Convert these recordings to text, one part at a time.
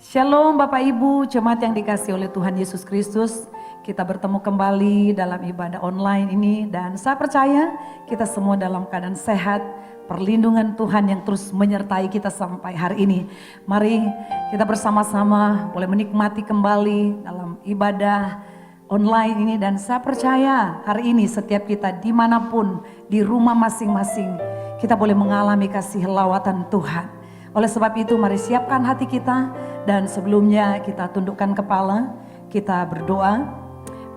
Shalom Bapak Ibu, jemaat yang dikasihi oleh Tuhan Yesus Kristus. Kita bertemu kembali dalam ibadah online ini dan saya percaya kita semua dalam keadaan sehat. Perlindungan Tuhan yang terus menyertai kita sampai hari ini. Mari kita bersama-sama boleh menikmati kembali dalam ibadah online ini. Dan saya percaya hari ini setiap kita dimanapun, di rumah masing-masing, kita boleh mengalami kasih lawatan Tuhan. Oleh sebab itu mari siapkan hati kita dan sebelumnya kita tundukkan kepala, kita berdoa.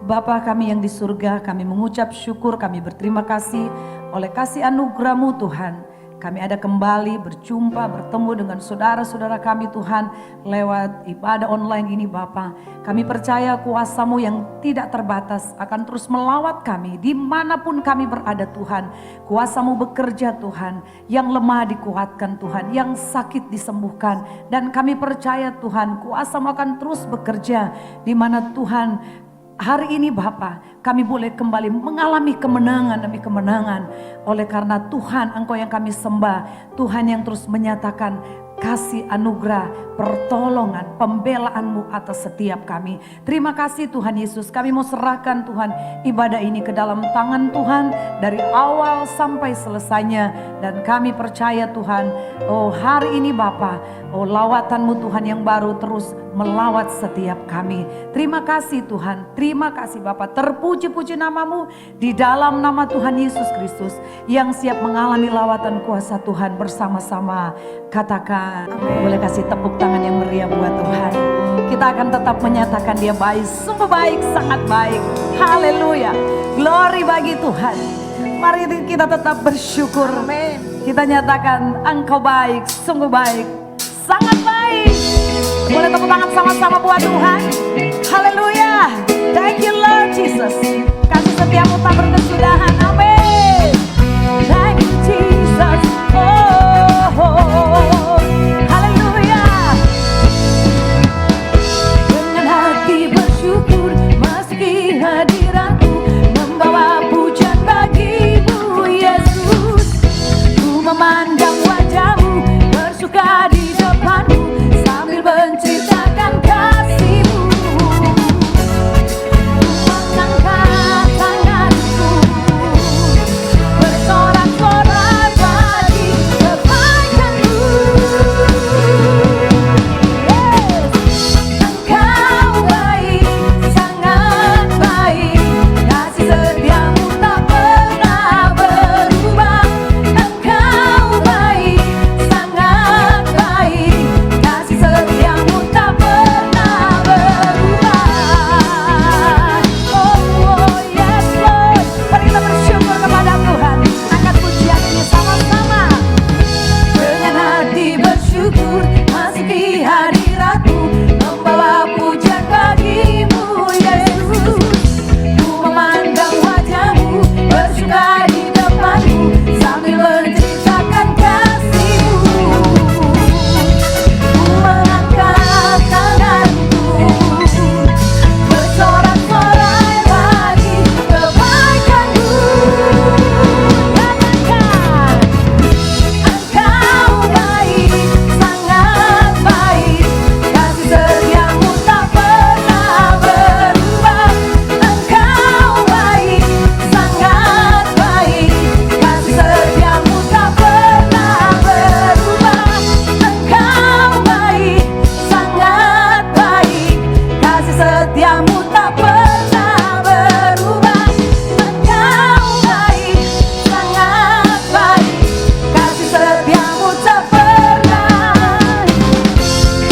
Bapa kami yang di surga, kami mengucap syukur, kami berterima kasih oleh kasih anugerah-Mu Tuhan. Kami ada kembali berjumpa, bertemu dengan saudara-saudara kami Tuhan lewat ibadah online ini Bapa. Kami percaya kuasa-Mu yang tidak terbatas akan terus melawat kami dimanapun kami berada Tuhan. Kuasa-Mu bekerja Tuhan, yang lemah dikuatkan Tuhan, yang sakit disembuhkan. Dan kami percaya Tuhan kuasa-Mu akan terus bekerja di mana Tuhan hari ini Bapa, kami boleh kembali mengalami kemenangan demi kemenangan. Oleh karena Tuhan Engkau yang kami sembah, Tuhan yang terus menyatakan kasih anugerah, pertolongan, pembelaan-Mu atas setiap kami. Terima kasih Tuhan Yesus, kami mau serahkan Tuhan ibadah ini ke dalam tangan Tuhan dari awal sampai selesainya. Dan kami percaya Tuhan, oh hari ini Bapa, oh lawatan-Mu Tuhan yang baru terus melawat setiap kami. Terima kasih Tuhan, terima kasih Bapa. Terpuji-puji nama-Mu di dalam nama Tuhan Yesus Kristus yang siap mengalami lawatan kuasa Tuhan bersama-sama. Katakan, boleh kasih tepuk tangan yang meriah buat Tuhan. Kita akan tetap menyatakan Dia baik, sungguh baik, sangat baik. Haleluya, glory bagi Tuhan. Mari kita tetap bersyukur. Amin. Kita nyatakan Engkau baik, sungguh baik, sangat baik. Boleh tepuk tangan sama-sama buat Tuhan. Haleluya. Thank you Lord Jesus. Kasih setiamu tak berkesudahan. Amin. Thank you Jesus. Oh. Haleluya. Dengan hati bersyukur masuki hadirat-Mu, membawa pujian bagi-Mu Yesus. Ku memandang wajah-Mu, bersuka di depan-Mu, sambil menceritakan kasih-Mu. Mengangkat tanganku, bersorak-sorak bagi kebaikan-Mu. Yes. Engkau baik, sangat baik, kasih setia-Mu tak pernah berubah. Engkau baik, sangat baik, kasih setia-Mu tak pernah berubah. Oh yes Lord, mari kita bersyukur kepada Tuhan. Angkat pujian ini sama-sama. Dengan hati bersyukur masuki hadirat-Mu, membawa pujian bagi-Mu Yesus. Ku memandang wajah-Mu, bersuka di depan-Mu, sambil menceritakan kasih-Mu. Ku mengangkat tanganku, bersorak-sorai bagi kebaikan-Mu. Katakan, Engkau baik, sangat baik, kasih setia-Mu tak pernah berubah. Engkau baik, sangat baik, kasih setia-Mu tak pernah berubah. Engkau baik, sangat baik, kasih setia-Mu tak pernah berubah. Engkau baik, sangat baik, kasih setia-Mu tak pernah.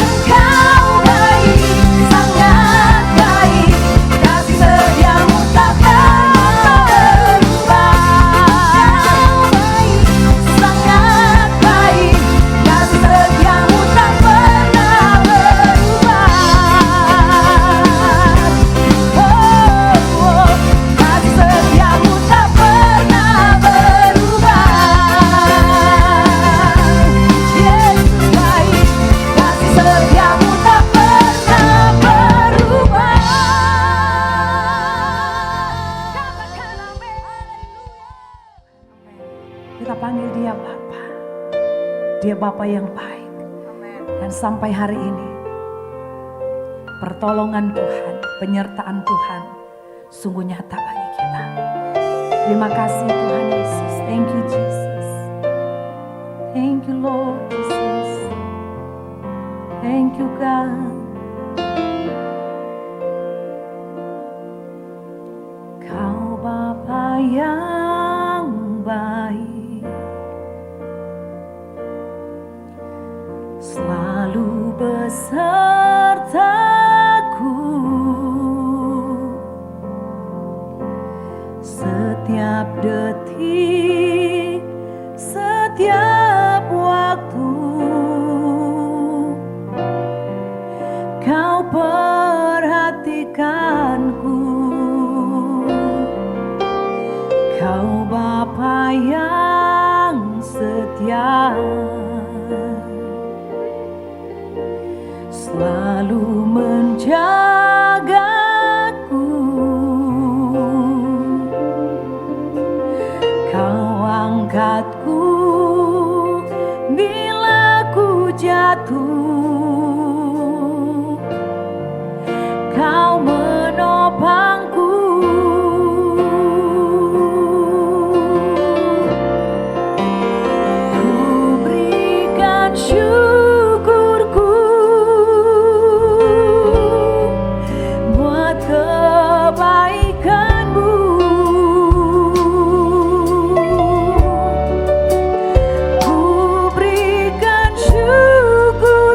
Engkau baik, sangat baik, kasih setia-Mu tak pernah berubah. Sangat baik, kasih setia-Mu tak pernah berubah. Oh, kasih setia-Mu tak pernah berubah. Yesus baik, kasih setia-Mu tak pernah berubah. Katakan amin. Kita panggil Dia Bapa. Dia Bapa yang baik. Dan sampai hari ini pertolongan Tuhan, penyertaan Tuhan sungguh nyata bagi kita. Terima kasih Tuhan Yesus. Thank you Jesus. Thank you Lord Jesus. Thank you God. Kau Bapa yang baik, selalu besertaku setiap detik, setiap waktu. Kau perhatikanku, Kau Bapa yang setia, selalu menjagaku. Kau angkatku bila ku jatuh. Kau menopangku. Ku berikan syukurku buat kebaikan-Mu. Ku berikan syukur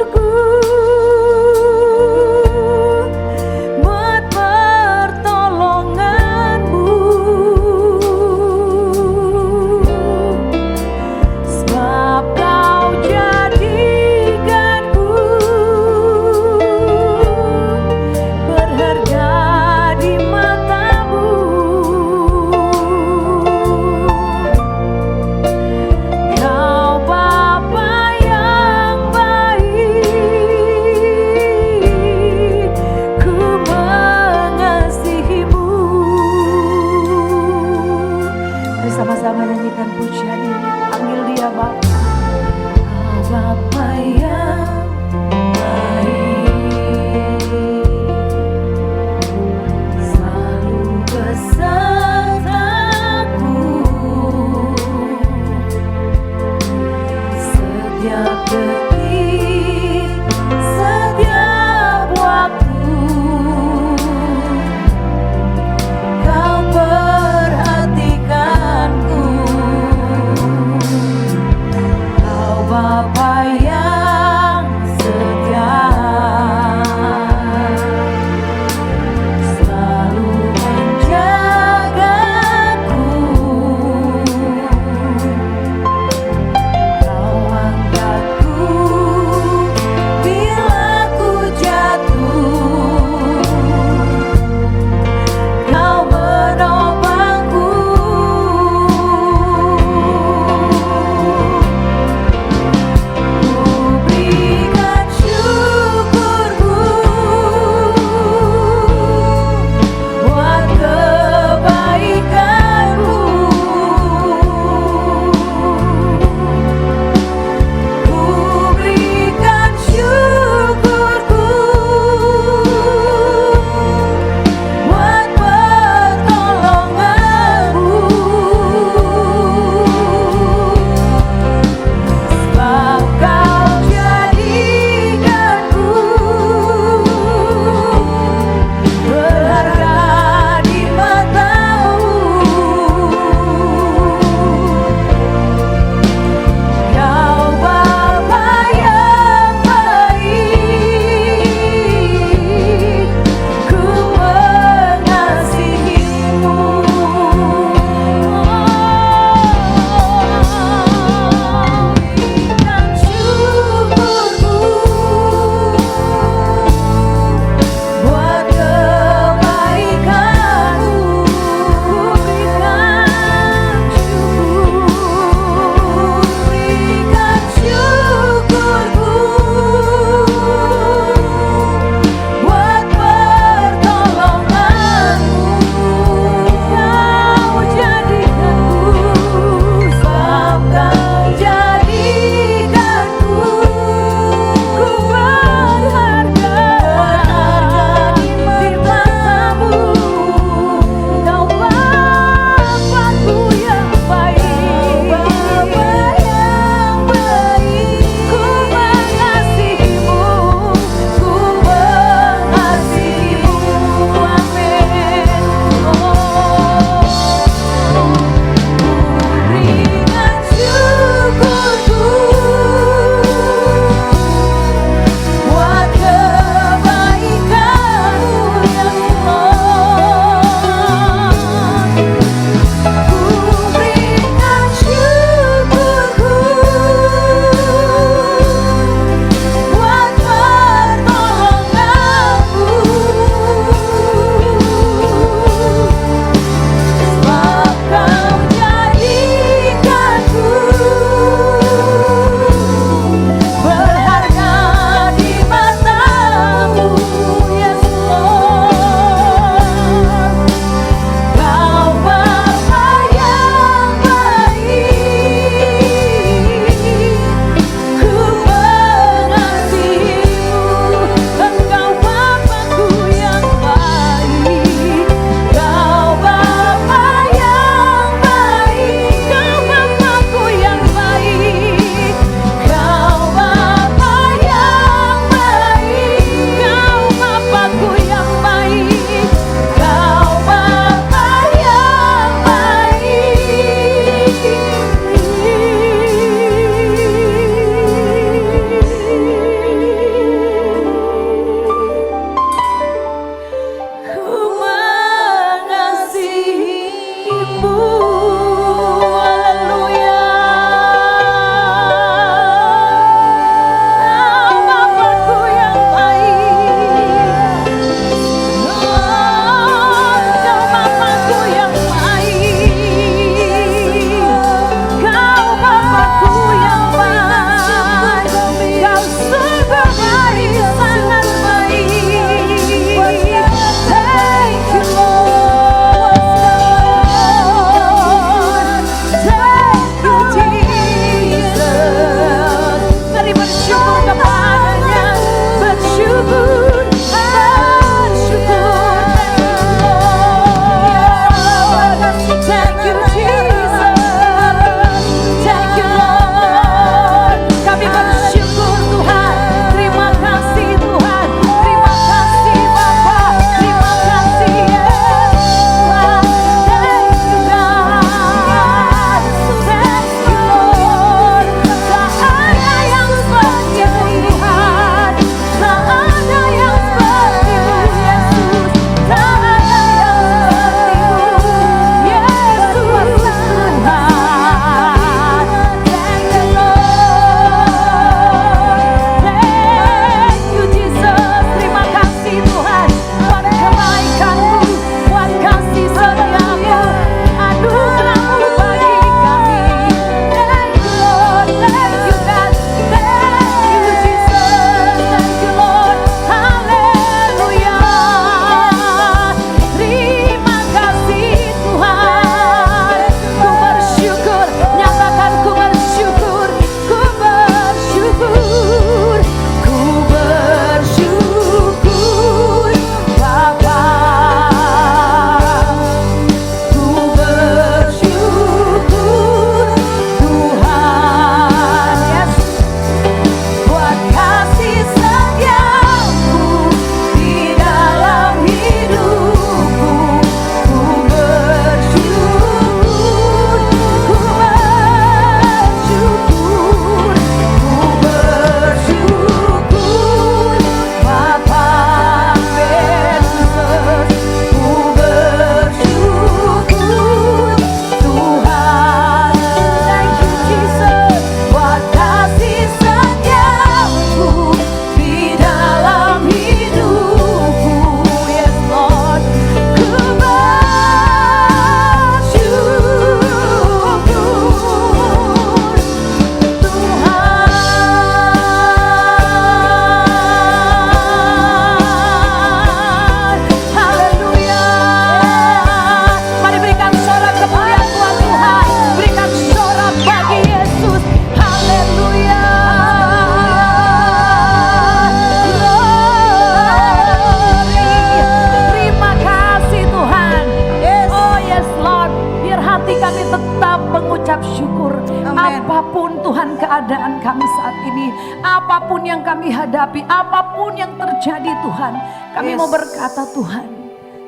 apapun yang kami hadapi, apapun yang terjadi Tuhan, kami mau berkata Tuhan,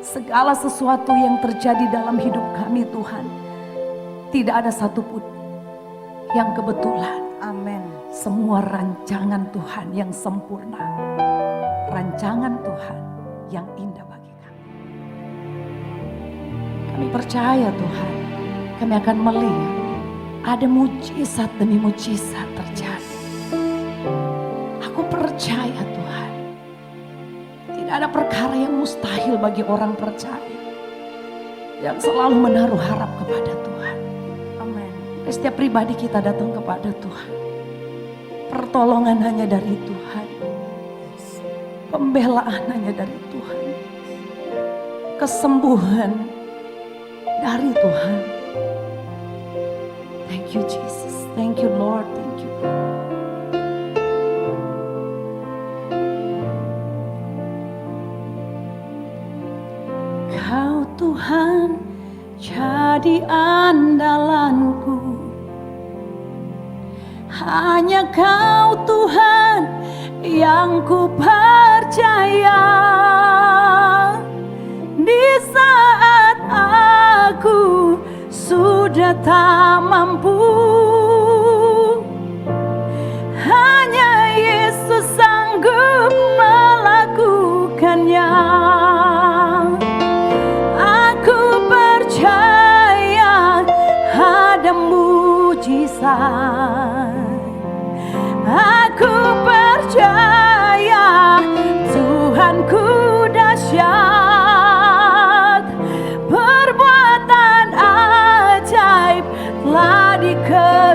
segala sesuatu yang terjadi dalam hidup kami Tuhan, tidak ada satupun yang kebetulan. Amin. Semua rancangan Tuhan yang sempurna, rancangan Tuhan yang indah bagi kami. Kami percaya Tuhan, kami akan melihat ada mujizat demi mujizat terjadi. Aku percaya Tuhan, tidak ada perkara yang mustahil bagi orang percaya yang selalu menaruh harap kepada Tuhan. Amin. Setiap pribadi kita datang kepada Tuhan, pertolongan hanya dari Tuhan, pembelaan hanya dari Tuhan, kesembuhan dari Tuhan. Thank you Jesus, thank you Lord, thank you. Kau Tuhan jadi andalanku, hanya Kau Tuhan yang ku percaya. Di saat aku sudah tak mampu, hanya Yesus sanggup melakukannya. Aku percaya ada mujizat. Aku percaya Tuhanku dahsyat, perbuatan ajaib telah dikerjakan.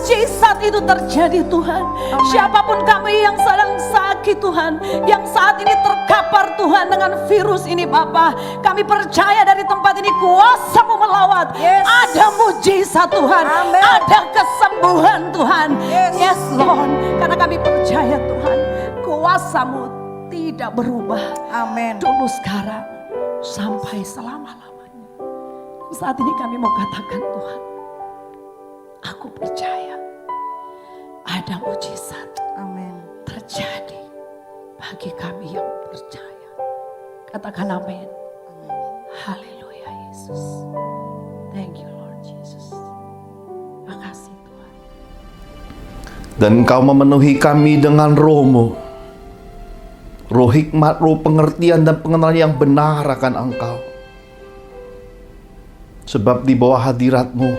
mujizat itu terjadi Tuhan. Siapapun kami yang sedang sakit Tuhan, yang saat ini terkapar Tuhan dengan virus ini Bapa, kami percaya dari tempat ini kuasa-Mu melawat. Ada mujizat Tuhan, ada kesembuhan Tuhan. Yes Lord, karena kami percaya Tuhan, kuasa-Mu tidak berubah. Amin. Dulu, sekarang, sampai selama-lamanya. Saat ini kami mau katakan Tuhan, aku percaya ada mujizat terjadi bagi kami yang percaya. Katakan amin. Haleluya Yesus. Thank you Lord Jesus. Makasih Tuhan. Dan Engkau memenuhi kami dengan Roh-Mu, roh hikmat, roh pengertian dan pengenalan yang benar akan Engkau. Sebab di bawah hadirat-Mu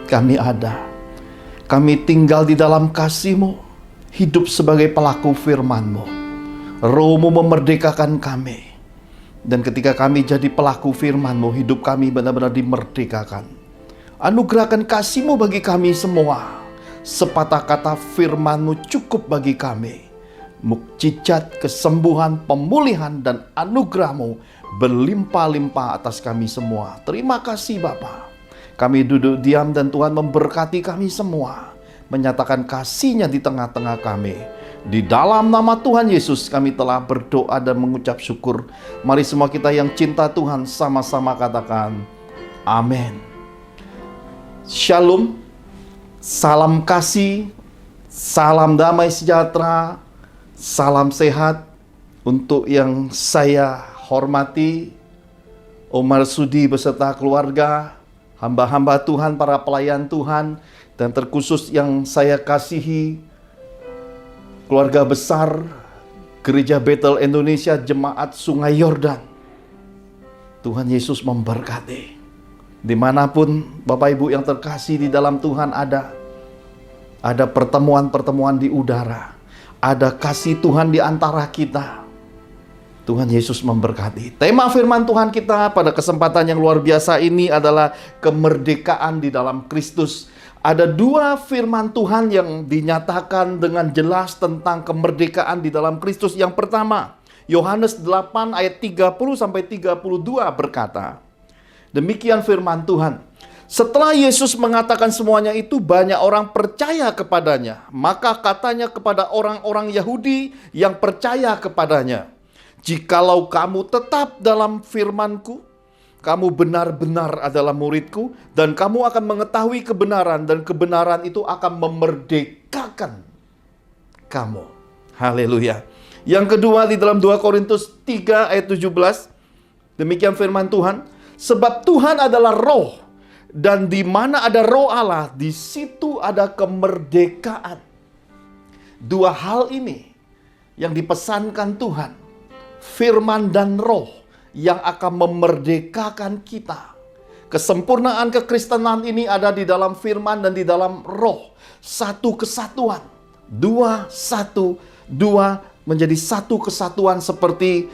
kami ada. Kami tinggal di dalam kasih-Mu, hidup sebagai pelaku firman-Mu. Roh-Mu memerdekakan kami. Dan ketika kami jadi pelaku firman-Mu, hidup kami benar-benar dimerdekakan. Anugerahkan kasih-Mu bagi kami semua. Sepatah kata firman-Mu cukup bagi kami. Mukjizat, kesembuhan, pemulihan, dan anugerah-Mu berlimpah-limpah atas kami semua. Terima kasih Bapa. Kami duduk diam dan Tuhan memberkati kami semua, menyatakan kasih-Nya di tengah-tengah kami. Di dalam nama Tuhan Yesus kami telah berdoa dan mengucap syukur. Mari semua kita yang cinta Tuhan sama-sama katakan amin. Shalom, salam kasih, salam damai sejahtera, salam sehat untuk yang saya hormati, Om Marsudi beserta keluarga, hamba-hamba Tuhan, para pelayan Tuhan, dan terkhusus yang saya kasihi, keluarga besar Gereja Bethel Indonesia Jemaat Sungai Yordan. Tuhan Yesus memberkati. Dimanapun Bapak Ibu yang terkasih di dalam Tuhan ada pertemuan-pertemuan di udara. Ada kasih Tuhan di antara kita. Tuhan Yesus memberkati. Tema firman Tuhan kita pada kesempatan yang luar biasa ini adalah kemerdekaan di dalam Kristus. Ada dua firman Tuhan yang dinyatakan dengan jelas tentang kemerdekaan di dalam Kristus. Yang pertama, Yohanes 8 ayat 30-32 berkata, demikian firman Tuhan. Setelah Yesus mengatakan semuanya itu, banyak orang percaya kepadanya. Maka katanya kepada orang-orang Yahudi yang percaya kepadanya, jikalau kamu tetap dalam firman-Ku, kamu benar-benar adalah murid-Ku, dan kamu akan mengetahui kebenaran, dan kebenaran itu akan memerdekakan kamu. Haleluya. Yang kedua di dalam 2 Korintus 3 ayat 17, demikian firman Tuhan, sebab Tuhan adalah roh, dan di mana ada roh Allah, di situ ada kemerdekaan. Dua hal ini yang dipesankan Tuhan, firman dan roh, yang akan memerdekakan kita. Kesempurnaan kekristenan ini ada di dalam firman dan di dalam roh. Satu kesatuan. Dua menjadi satu kesatuan seperti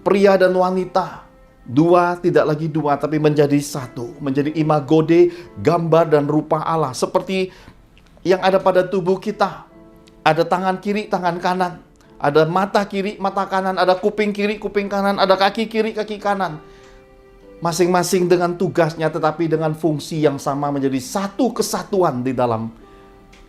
pria dan wanita. Dua tidak lagi dua tapi menjadi satu. Menjadi imago Dei, gambar dan rupa Allah. Seperti yang ada pada tubuh kita. Ada tangan kiri, tangan kanan. Ada mata kiri, mata kanan, ada kuping kiri, kuping kanan, ada kaki kiri, kaki kanan. Masing-masing dengan tugasnya tetapi dengan fungsi yang sama menjadi satu kesatuan di dalam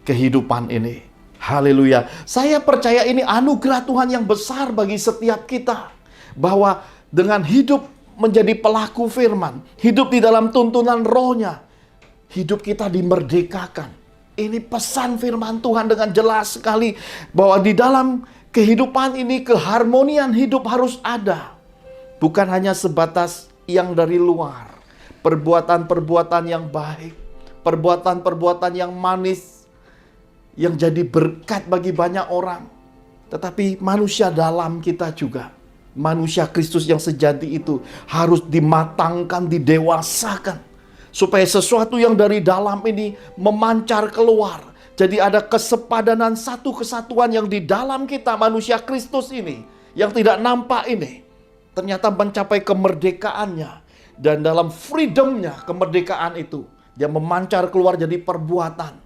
kehidupan ini. Haleluya. Saya percaya ini anugerah Tuhan yang besar bagi setiap kita. Bahwa dengan hidup menjadi pelaku firman, hidup di dalam tuntunan rohnya, hidup kita dimerdekakan. Ini pesan firman Tuhan dengan jelas sekali bahwa di dalam kehidupan ini keharmonian hidup harus ada. Bukan hanya sebatas yang dari luar. Perbuatan-perbuatan yang baik. Perbuatan-perbuatan yang manis. Yang jadi berkat bagi banyak orang. Tetapi manusia dalam kita juga. Manusia Kristus yang sejati itu harus dimatangkan, didewasakan. Supaya sesuatu yang dari dalam ini memancar keluar. Jadi ada kesepadanan, satu kesatuan yang di dalam kita manusia Kristus ini. Yang tidak nampak ini. Ternyata mencapai kemerdekaannya. Dan dalam freedomnya kemerdekaan itu. Dia memancar keluar jadi perbuatan.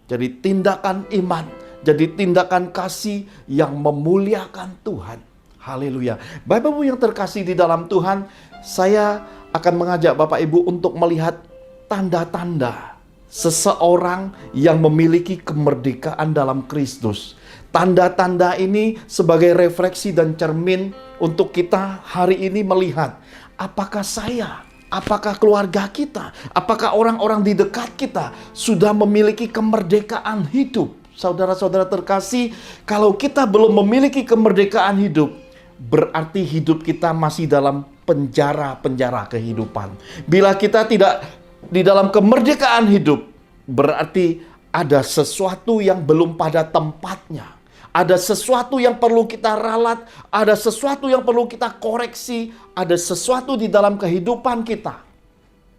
jadi tindakan iman, jadi tindakan kasih yang memuliakan Tuhan. Haleluya. Bapak Ibu yang terkasih di dalam Tuhan, saya akan mengajak Bapak Ibu untuk melihat tanda-tanda seseorang yang memiliki kemerdekaan dalam Kristus. Tanda-tanda ini sebagai refleksi dan cermin untuk kita hari ini melihat apakah saya, apakah keluarga kita, apakah orang-orang di dekat kita sudah memiliki kemerdekaan hidup. Saudara-saudara terkasih, kalau kita belum memiliki kemerdekaan hidup, berarti hidup kita masih dalam penjara-penjara kehidupan. Bila kita tidak di dalam kemerdekaan hidup, berarti ada sesuatu yang belum pada tempatnya. Ada sesuatu yang perlu kita ralat, ada sesuatu yang perlu kita koreksi, ada sesuatu di dalam kehidupan kita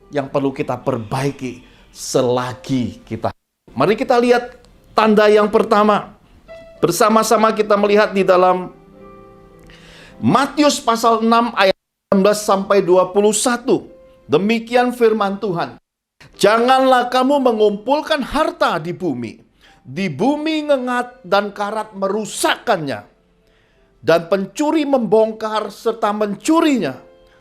yang perlu kita perbaiki selagi kita. Mari kita lihat tanda yang pertama. Bersama-sama kita melihat di dalam Matius pasal 6 ayat 19 sampai 21. Demikian firman Tuhan. Janganlah kamu mengumpulkan harta di bumi. Di bumi ngengat dan karat merusakkannya, dan pencuri membongkar serta mencurinya.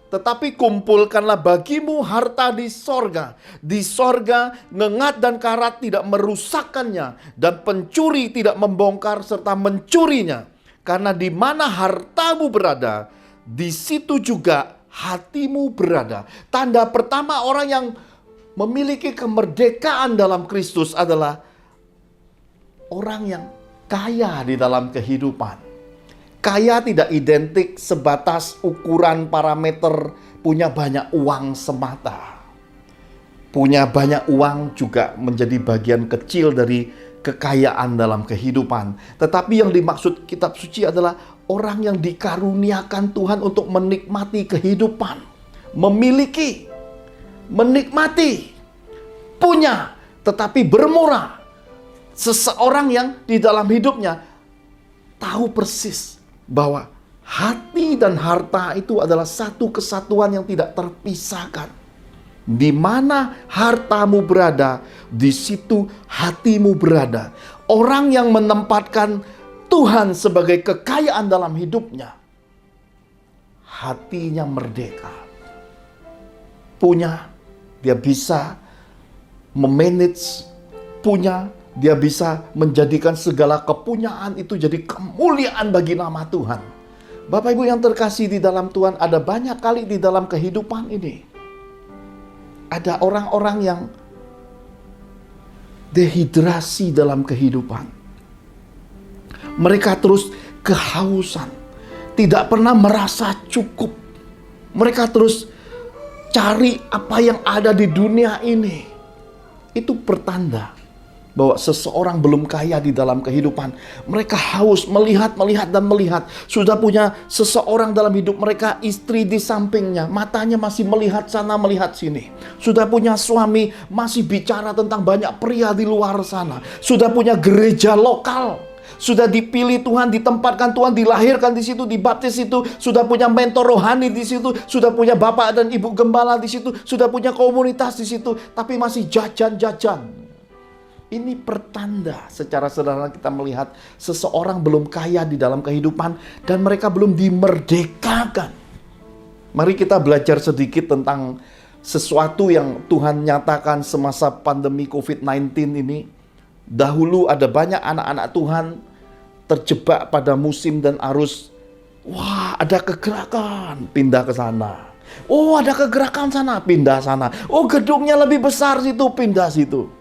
Tetapi kumpulkanlah bagimu harta di sorga. Di sorga ngengat dan karat tidak merusakkannya, dan pencuri tidak membongkar serta mencurinya. Karena di mana hartamu berada, di situ juga hatimu berada. Tanda pertama orang yang memiliki kemerdekaan dalam Kristus adalah orang yang kaya di dalam kehidupan. Kaya tidak identik sebatas ukuran parameter punya banyak uang semata. Punya banyak uang juga menjadi bagian kecil dari kekayaan dalam kehidupan. Tetapi yang dimaksud kitab suci adalah orang yang dikaruniakan Tuhan untuk menikmati kehidupan. Memiliki, menikmati, punya, tetapi bermurah. Seseorang yang di dalam hidupnya tahu persis bahwa hati dan harta itu adalah satu kesatuan yang tidak terpisahkan. Di mana hartamu berada, di situ hatimu berada. Orang yang menempatkan Tuhan sebagai kekayaan dalam hidupnya, hatinya merdeka. Punya, dia bisa memanage, punya, dia bisa menjadikan segala kepunyaan itu jadi kemuliaan bagi nama Tuhan. Bapak Ibu yang terkasih di dalam Tuhan, ada banyak kali di dalam kehidupan ini ada orang-orang yang dehidrasi dalam kehidupan. Mereka terus kehausan, tidak pernah merasa cukup. Mereka terus cari apa yang ada di dunia ini. Itu pertanda bahwa seseorang belum kaya di dalam kehidupan. Mereka haus melihat dan melihat. Sudah punya seseorang dalam hidup mereka, istri di sampingnya, matanya masih melihat sana melihat sini. Sudah punya suami, masih bicara tentang banyak pria di luar sana. Sudah punya gereja lokal, sudah dipilih Tuhan, ditempatkan Tuhan, dilahirkan di situ, dibaptis situ, sudah punya mentor rohani di situ, sudah punya bapak dan ibu gembala di situ, sudah punya komunitas di situ, tapi masih jajan-jajan. Ini pertanda secara sederhana kita melihat seseorang belum kaya di dalam kehidupan dan mereka belum dimerdekakan. Mari kita belajar sedikit tentang sesuatu yang Tuhan nyatakan semasa pandemi COVID-19 ini. Dahulu ada banyak anak-anak Tuhan terjebak pada musim dan arus. Wah, ada kegerakan, pindah ke sana. Oh, ada kegerakan sana, pindah sana. Oh, gedungnya lebih besar situ, pindah situ.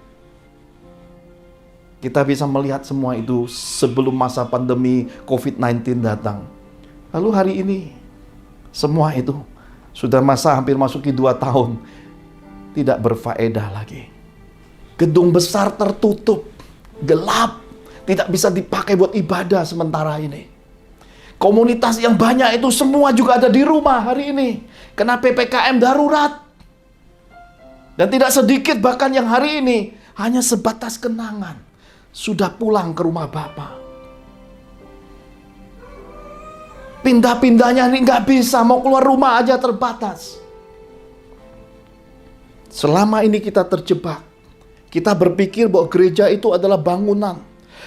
Kita bisa melihat semua itu sebelum masa pandemi COVID-19 datang. Lalu hari ini, semua itu sudah masa hampir masuki 2 tahun. Tidak berfaedah lagi. Gedung besar tertutup, gelap, tidak bisa dipakai buat ibadah sementara ini. Komunitas yang banyak itu semua juga ada di rumah hari ini. Kena PPKM darurat. Dan tidak sedikit bahkan yang hari ini hanya sebatas kenangan. Sudah pulang ke rumah Bapak. Pindah-pindahnya ini nggak bisa, mau keluar rumah aja terbatas. Selama ini kita terjebak. Kita berpikir bahwa gereja itu adalah bangunan.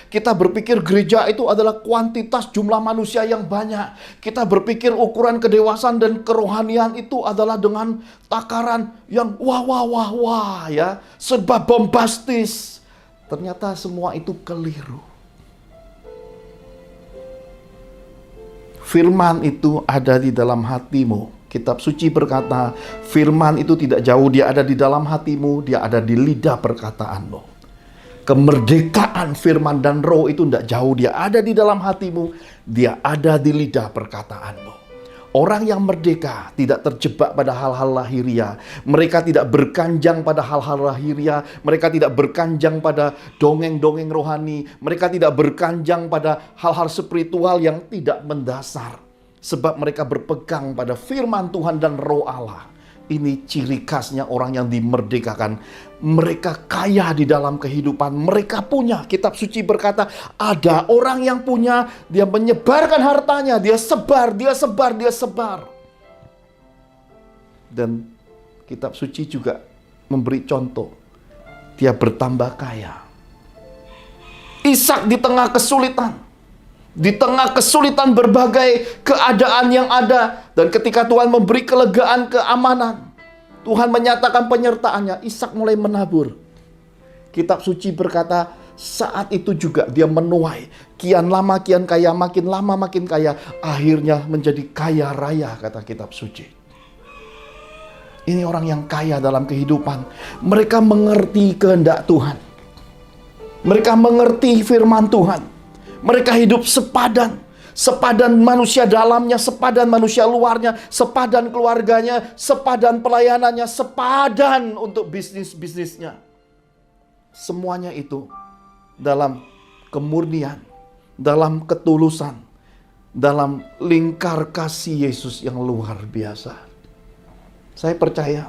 Kita berpikir gereja itu adalah kuantitas jumlah manusia yang banyak. Kita berpikir ukuran kedewasaan dan kerohanian itu adalah dengan takaran yang wah ya, serba bombastis. Ternyata semua itu keliru. Firman itu ada di dalam hatimu. Kitab suci berkata, firman itu tidak jauh, dia ada di dalam hatimu, dia ada di lidah perkataanmu. Kemerdekaan firman dan roh itu tidak jauh, dia ada di dalam hatimu, dia ada di lidah perkataanmu. Orang yang merdeka tidak terjebak pada hal-hal lahiria. Mereka tidak berkanjang pada hal-hal lahiria. Mereka tidak berkanjang pada dongeng-dongeng rohani. Mereka tidak berkanjang pada hal-hal spiritual yang tidak mendasar. Sebab mereka berpegang pada firman Tuhan dan roh Allah. Ini ciri khasnya orang yang dimerdekakan. Mereka kaya di dalam kehidupan. Mereka punya. Kitab suci berkata, ada orang yang punya, dia menyebarkan hartanya. Dia sebar. Dan kitab suci juga memberi contoh. Dia bertambah kaya. Ishak di tengah kesulitan. Di tengah kesulitan berbagai keadaan yang ada. Dan ketika Tuhan memberi kelegaan, keamanan, Tuhan menyatakan penyertaannya, Ishak mulai menabur. Kitab suci berkata, saat itu juga dia menuai. Kian lama kian kaya, makin lama makin kaya. Akhirnya menjadi kaya raya, kata kitab suci. Ini orang yang kaya dalam kehidupan. Mereka mengerti kehendak Tuhan. Mereka mengerti firman Tuhan. Mereka hidup sepadan. Sepadan manusia dalamnya, sepadan manusia luarnya, sepadan keluarganya, sepadan pelayanannya, sepadan untuk bisnisnya. Semuanya itu dalam kemurnian, dalam ketulusan, dalam lingkar kasih Yesus yang luar biasa. Saya percaya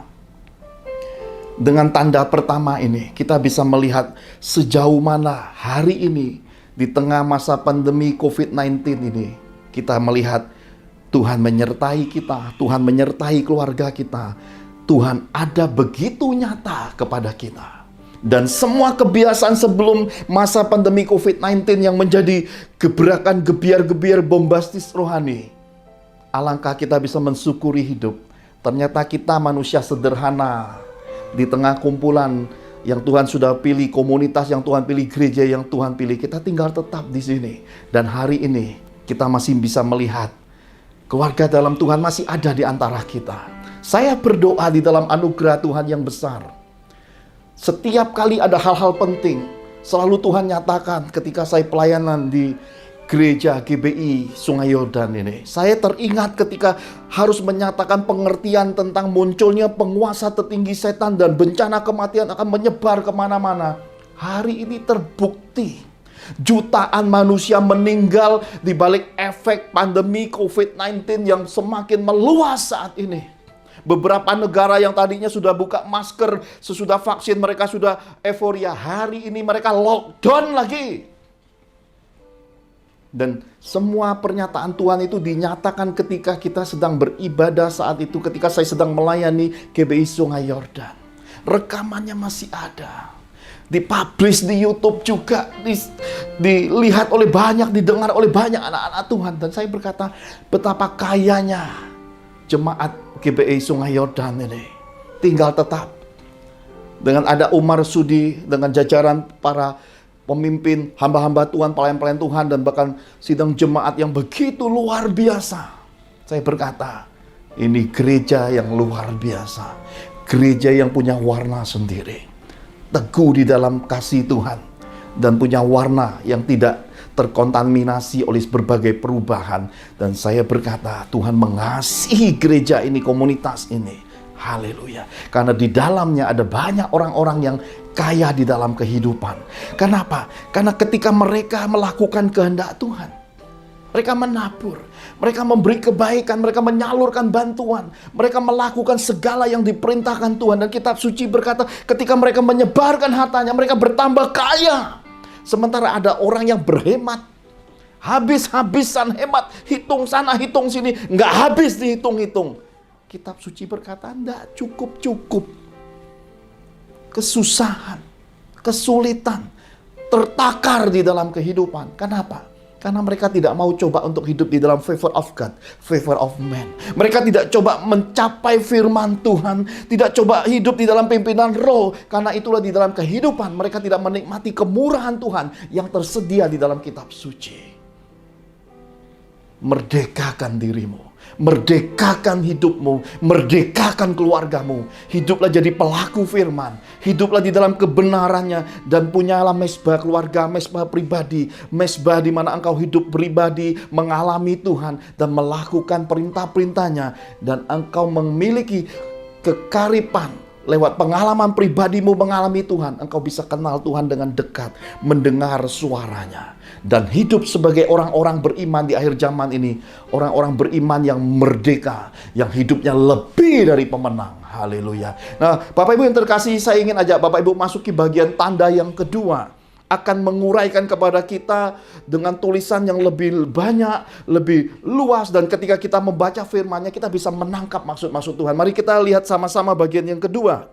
dengan tanda pertama ini kita bisa melihat sejauh mana hari ini di tengah masa pandemi COVID-19 ini, kita melihat Tuhan menyertai kita, Tuhan menyertai keluarga kita. Tuhan ada begitu nyata kepada kita. Dan semua kebiasaan sebelum masa pandemi COVID-19 yang menjadi gebrakan gebiar-gebiar bombastis rohani. Alangkah kita bisa mensyukuri hidup. Ternyata kita manusia sederhana di tengah kumpulan yang Tuhan sudah pilih, komunitas yang Tuhan pilih, gereja yang Tuhan pilih. Kita tinggal tetap di sini. Dan hari ini kita masih bisa melihat keluarga dalam Tuhan masih ada di antara kita. Saya berdoa di dalam anugerah Tuhan yang besar. Setiap kali ada hal-hal penting, selalu Tuhan nyatakan ketika saya pelayanan di gereja GBI Sungai Yordan ini. Saya teringat ketika harus menyatakan pengertian tentang munculnya penguasa tertinggi setan dan bencana kematian akan menyebar kemana-mana. Hari ini terbukti jutaan manusia meninggal di balik efek pandemi COVID-19 yang semakin meluas saat ini. Beberapa negara yang tadinya sudah buka masker sesudah vaksin, mereka sudah euforia. Hari ini mereka lockdown lagi. Dan semua pernyataan Tuhan itu dinyatakan ketika kita sedang beribadah saat itu, ketika saya sedang melayani GBI Sungai Yordan. Rekamannya masih ada. Dipublish di YouTube juga, dilihat oleh banyak, didengar oleh banyak anak-anak Tuhan. Dan saya berkata, betapa kayanya jemaat GBI Sungai Yordan ini. Tinggal tetap. Dengan ada Umar Sudi, dengan jajaran para pemimpin, hamba-hamba Tuhan, pelayan-pelayan Tuhan, dan bahkan sidang jemaat yang begitu luar biasa. Saya berkata, ini gereja yang luar biasa. Gereja yang punya warna sendiri. Teguh di dalam kasih Tuhan. Dan punya warna yang tidak terkontaminasi oleh berbagai perubahan. Dan saya berkata, Tuhan mengasihi gereja ini, komunitas ini. Haleluya. Karena di dalamnya ada banyak orang-orang yang kaya di dalam kehidupan. Kenapa? Karena ketika mereka melakukan kehendak Tuhan, mereka menabur, mereka memberi kebaikan, mereka menyalurkan bantuan, mereka melakukan segala yang diperintahkan Tuhan. Dan kitab suci berkata, ketika mereka menyebarkan hartanya, mereka bertambah kaya. Sementara ada orang yang berhemat, habis-habisan hemat, hitung sana, hitung sini, nggak habis dihitung-hitung. Kitab suci berkata, enggak cukup-cukup. Kesusahan, kesulitan, tertakar di dalam kehidupan. Kenapa? Karena mereka tidak mau coba untuk hidup di dalam favor of God, favor of man. Mereka tidak coba mencapai firman Tuhan, tidak coba hidup di dalam pimpinan roh. Karena itulah di dalam kehidupan mereka tidak menikmati kemurahan Tuhan yang tersedia di dalam kitab suci. Merdekakan dirimu, merdekakan hidupmu, merdekakan keluargamu. Hiduplah jadi pelaku firman, hiduplah di dalam kebenarannya, dan punyalah mesbah keluarga, mesbah pribadi, mesbah di mana engkau hidup pribadi, mengalami Tuhan dan melakukan perintah-perintahnya, dan engkau memiliki kekaripan. Lewat pengalaman pribadimu mengalami Tuhan, engkau bisa kenal Tuhan dengan dekat, mendengar suaranya, dan hidup sebagai orang-orang beriman di akhir zaman ini. Orang-orang beriman yang merdeka, yang hidupnya lebih dari pemenang. Haleluya. Nah, Bapak Ibu yang terkasih, saya ingin ajak Bapak Ibu masuki bagian tanda yang kedua. Akan menguraikan kepada kita dengan tulisan yang lebih banyak, lebih luas. Dan ketika kita membaca firman-Nya, kita bisa menangkap maksud-maksud Tuhan. Mari kita lihat sama-sama bagian yang kedua.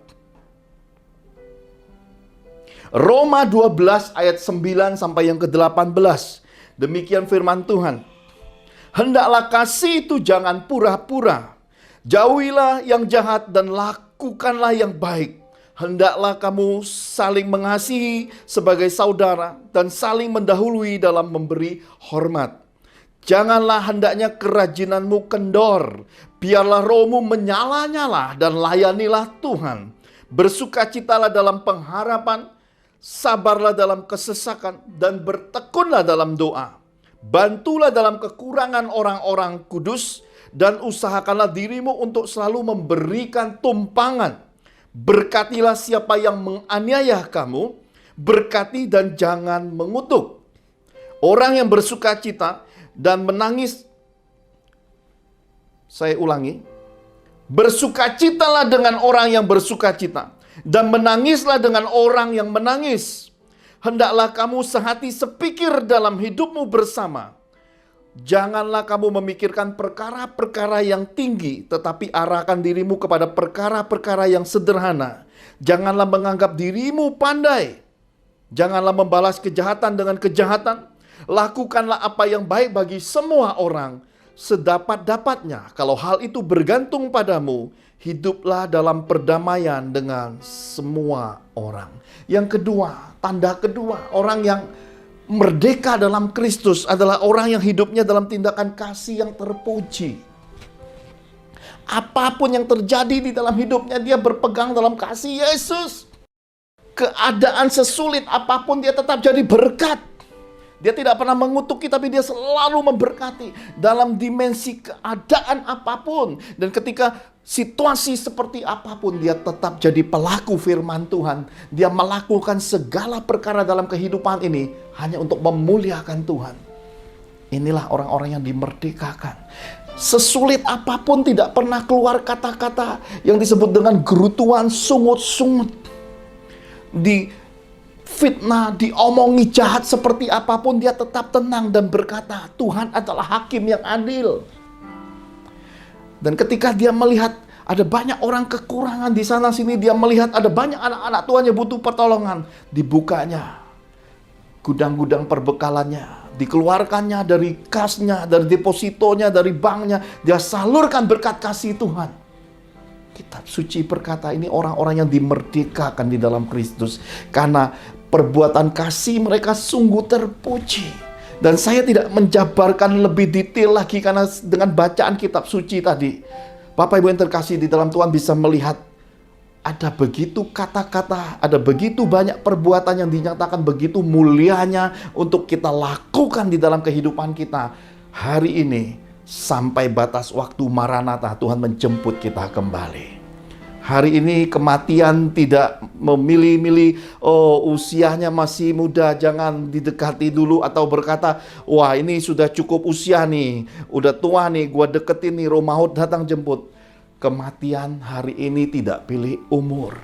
Roma 12 ayat 9 sampai yang ke-18. Demikian firman Tuhan. Hendaklah kasih itu jangan pura-pura. Jauhilah yang jahat dan lakukanlah yang baik. Hendaklah kamu saling mengasihi sebagai saudara dan saling mendahului dalam memberi hormat. Janganlah hendaknya kerajinanmu kendor. Biarlah rohmu menyala-nyala dan layanilah Tuhan. Bersukacitalah dalam pengharapan, sabarlah dalam kesesakan, dan bertekunlah dalam doa. Bantulah dalam kekurangan orang-orang kudus, dan usahakanlah dirimu untuk selalu memberikan tumpangan. Berkatilah siapa yang menganiaya kamu, berkati dan jangan mengutuk. Orang yang bersukacita dan menangis, saya ulangi, bersukacitalah dengan orang yang bersukacita, dan menangislah dengan orang yang menangis. Hendaklah kamu sehati sepikir dalam hidupmu bersama. Janganlah kamu memikirkan perkara-perkara yang tinggi, tetapi arahkan dirimu kepada perkara-perkara yang sederhana. Janganlah menganggap dirimu pandai. Janganlah membalas kejahatan dengan kejahatan. Lakukanlah apa yang baik bagi semua orang, sedapat-dapatnya. Kalau hal itu bergantung padamu, hiduplah dalam perdamaian dengan semua orang. Yang kedua, tanda kedua, orang yang merdeka dalam Kristus adalah orang yang hidupnya dalam tindakan kasih yang terpuji. Apapun yang terjadi di dalam hidupnya, dia berpegang dalam kasih Yesus. Keadaan sesulit apapun, dia tetap jadi berkat. Dia tidak pernah mengutuki, tapi dia selalu memberkati dalam dimensi keadaan apapun. Dan ketika situasi seperti apapun, dia tetap jadi pelaku firman Tuhan. Dia melakukan segala perkara dalam kehidupan ini hanya untuk memuliakan Tuhan. Inilah orang-orang yang dimerdekakan. Sesulit apapun tidak pernah keluar kata-kata yang disebut dengan gerutuan, sungut-sungut. Fitnah, diomongi jahat seperti apapun, dia tetap tenang dan berkata, Tuhan adalah hakim yang adil. Dan ketika dia melihat ada banyak orang kekurangan di sana sini, dia melihat ada banyak anak-anak Tuhan yang butuh pertolongan, dibukanya gudang-gudang perbekalannya, dikeluarkannya dari kasnya, dari depositonya, dari banknya, dia salurkan berkat kasih Tuhan. Kitab suci berkata ini orang-orang yang dimerdekakan di dalam Kristus, karena perbuatan kasih mereka sungguh terpuji. Dan saya tidak menjabarkan lebih detail lagi karena dengan bacaan kitab suci tadi, Bapak Ibu yang terkasih di dalam Tuhan bisa melihat ada begitu kata-kata, ada begitu banyak perbuatan yang dinyatakan begitu mulianya untuk kita lakukan di dalam kehidupan kita hari ini sampai batas waktu Maranatha, Tuhan menjemput kita kembali. Hari ini kematian tidak memilih-milih, oh usianya masih muda, jangan didekati dulu, atau berkata, wah ini sudah cukup usia nih, udah tua nih, gua deketin nih, roh maut datang jemput. Kematian hari ini tidak pilih umur.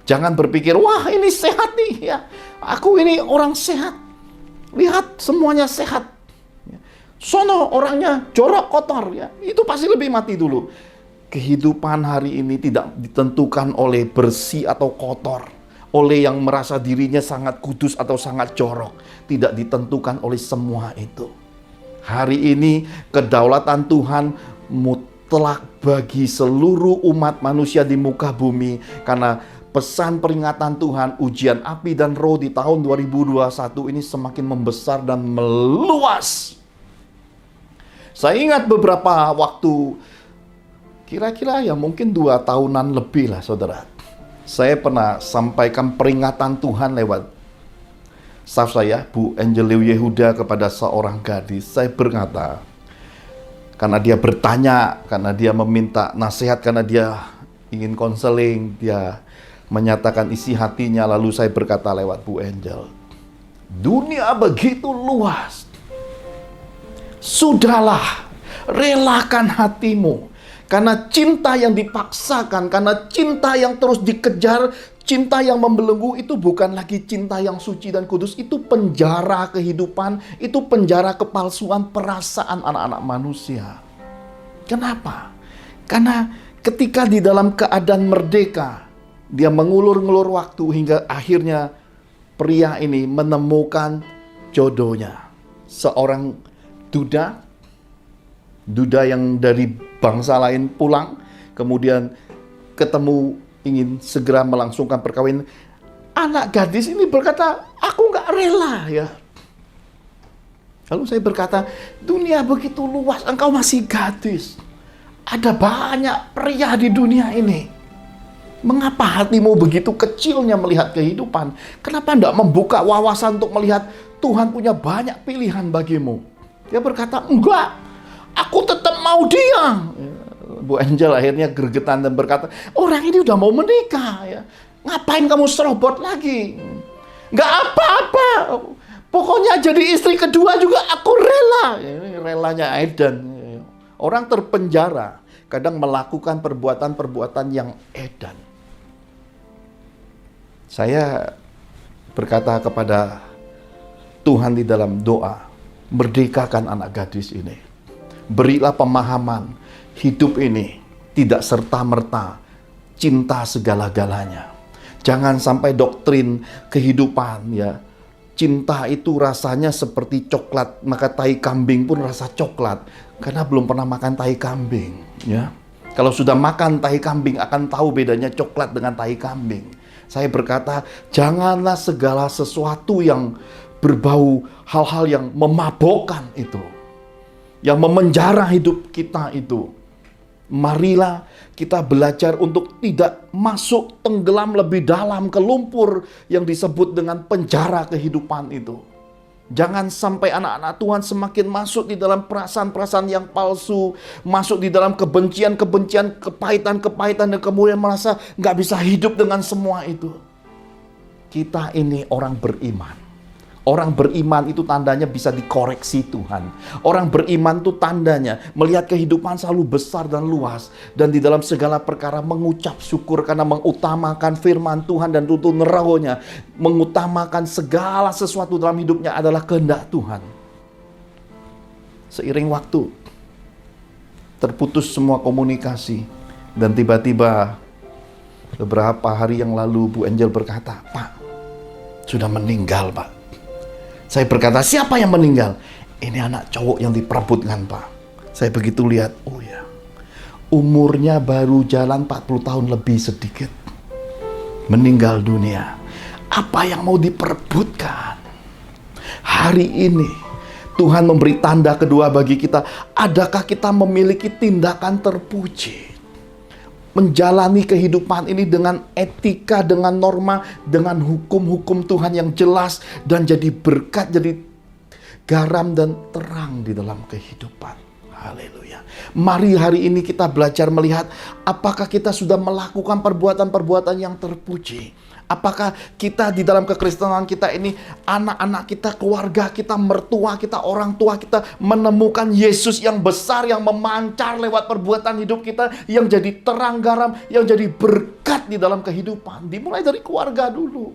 Jangan berpikir, wah ini sehat nih ya, aku ini orang sehat, lihat semuanya sehat. Sono orangnya jorok kotor ya, itu pasti lebih mati dulu. Kehidupan hari ini tidak ditentukan oleh bersih atau kotor. oleh yang merasa dirinya sangat kudus atau sangat jorok. Tidak ditentukan oleh semua itu. Hari ini kedaulatan Tuhan mutlak bagi seluruh umat manusia di muka bumi. Karena pesan peringatan Tuhan, ujian api dan roh di tahun 2021 ini semakin membesar dan meluas. Saya ingat beberapa waktu, kira-kira ya mungkin 2 tahunan lebih lah saudara. Saya pernah sampaikan peringatan Tuhan lewat staf saya, Bu Angel Yehuda, kepada seorang gadis. Saya berkata, karena dia bertanya, karena dia meminta nasihat, karena dia ingin konseling, dia menyatakan isi hatinya. Lalu saya berkata lewat Bu Angel, dunia begitu luas. Sudahlah, relakan hatimu. Karena cinta yang dipaksakan, karena cinta yang terus dikejar, cinta yang membelenggu itu bukan lagi cinta yang suci dan kudus. Itu penjara kehidupan, itu penjara kepalsuan perasaan anak-anak manusia. Kenapa? Karena ketika di dalam keadaan merdeka, dia mengulur-ngulur waktu hingga akhirnya pria ini menemukan jodohnya. Seorang duda yang dari bangsa lain pulang, kemudian ketemu ingin segera melangsungkan perkawinan. Anak gadis ini berkata, aku nggak rela ya. Lalu saya berkata, dunia begitu luas, engkau masih gadis. Ada banyak pria di dunia ini. Mengapa hatimu begitu kecilnya melihat kehidupan? Kenapa tidak membuka wawasan untuk melihat Tuhan punya banyak pilihan bagimu? Dia berkata, enggak, aku tetap mau dia. Bu Angel akhirnya gregetan dan berkata, orang ini udah mau menikah ya. Ngapain kamu serobot lagi? Nggak apa-apa. Pokoknya jadi istri kedua juga aku rela. Ini relanya edan. Orang terpenjara kadang melakukan perbuatan-perbuatan yang edan. Saya berkata kepada Tuhan di dalam doa, merdekakan anak gadis ini. Berilah pemahaman, hidup ini tidak serta-merta cinta segala-galanya. Jangan sampai doktrin kehidupan ya, cinta itu rasanya seperti coklat, maka tai kambing pun rasa coklat karena belum pernah makan tai kambing ya. Kalau sudah makan tai kambing akan tahu bedanya coklat dengan tai kambing. Saya berkata, janganlah segala sesuatu yang berbau hal-hal yang memabokkan itu, yang memenjara hidup kita itu. Marilah kita belajar untuk tidak masuk tenggelam lebih dalam ke lumpur yang disebut dengan penjara kehidupan itu. Jangan sampai anak-anak Tuhan semakin masuk di dalam perasaan-perasaan yang palsu, masuk di dalam kebencian-kebencian, kepahitan-kepahitan, dan kemudian merasa nggak bisa hidup dengan semua itu. Kita ini orang beriman. Orang beriman itu tandanya bisa dikoreksi Tuhan. Orang beriman itu tandanya melihat kehidupan selalu besar dan luas. Dan di dalam segala perkara mengucap syukur karena mengutamakan firman Tuhan dan tuntun rohnya. Mengutamakan segala sesuatu dalam hidupnya adalah kehendak Tuhan. Seiring waktu, terputus semua komunikasi. Dan tiba-tiba beberapa hari yang lalu Bu Angel berkata, Pak, sudah meninggal Pak. Saya berkata, siapa yang meninggal? Ini anak cowok yang diperebutkan Pak. Saya begitu lihat, oh ya, umurnya baru jalan 40 tahun lebih sedikit. Meninggal dunia. Apa yang mau diperebutkan? Hari ini Tuhan memberi tanda kedua bagi kita. Adakah kita memiliki tindakan terpuji? Menjalani kehidupan ini dengan etika, dengan norma, dengan hukum-hukum Tuhan yang jelas dan jadi berkat, jadi garam dan terang di dalam kehidupan. Haleluya. Mari hari ini kita belajar melihat apakah kita sudah melakukan perbuatan-perbuatan yang terpuji. Apakah kita di dalam kekristenan kita ini, anak-anak kita, keluarga kita, mertua kita, orang tua kita menemukan Yesus yang besar, yang memancar lewat perbuatan hidup kita, yang jadi terang garam, yang jadi berkat di dalam kehidupan. Dimulai dari keluarga dulu.